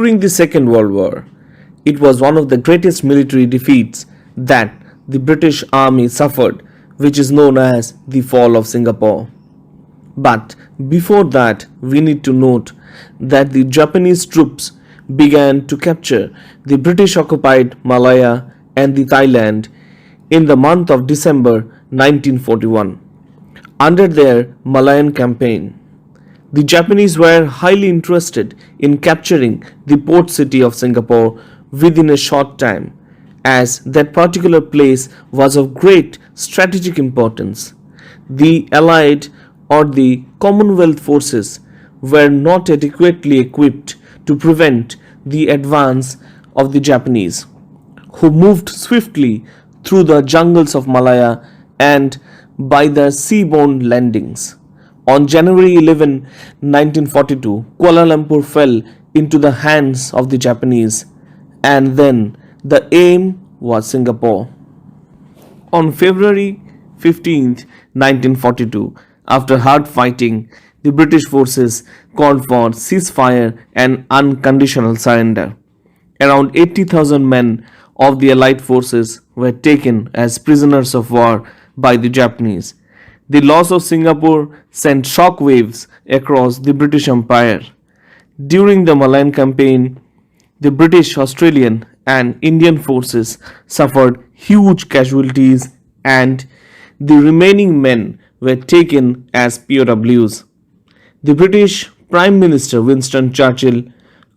During the Second World War, it was one of the greatest military defeats that the British Army suffered, which is known as the Fall of Singapore. But before that, we need to note that the Japanese troops began to capture the British occupied Malaya and the Thailand in the month of December 1941 under their Malayan campaign. The Japanese were highly interested in capturing the port city of Singapore within a short time, as that particular place was of great strategic importance. The Allied or the Commonwealth forces were not adequately equipped to prevent the advance of the Japanese, who moved swiftly through the jungles of Malaya and by the seaborne landings. On January 11, 1942, Kuala Lumpur fell into the hands of the Japanese, and then the aim was Singapore. On February 15, 1942, after hard fighting, the British forces called for ceasefire and unconditional surrender. Around 80,000 men of the Allied forces were taken as prisoners of war by the Japanese. The loss of Singapore sent shock waves across the British Empire. During the Malayan campaign, the British, Australian, and Indian forces suffered huge casualties, and the remaining men were taken as POWs. The British Prime Minister Winston Churchill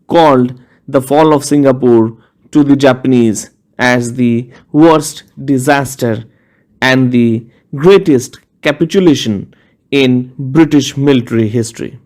called the fall of Singapore to the Japanese as the worst disaster and the greatest capitulation in British military history.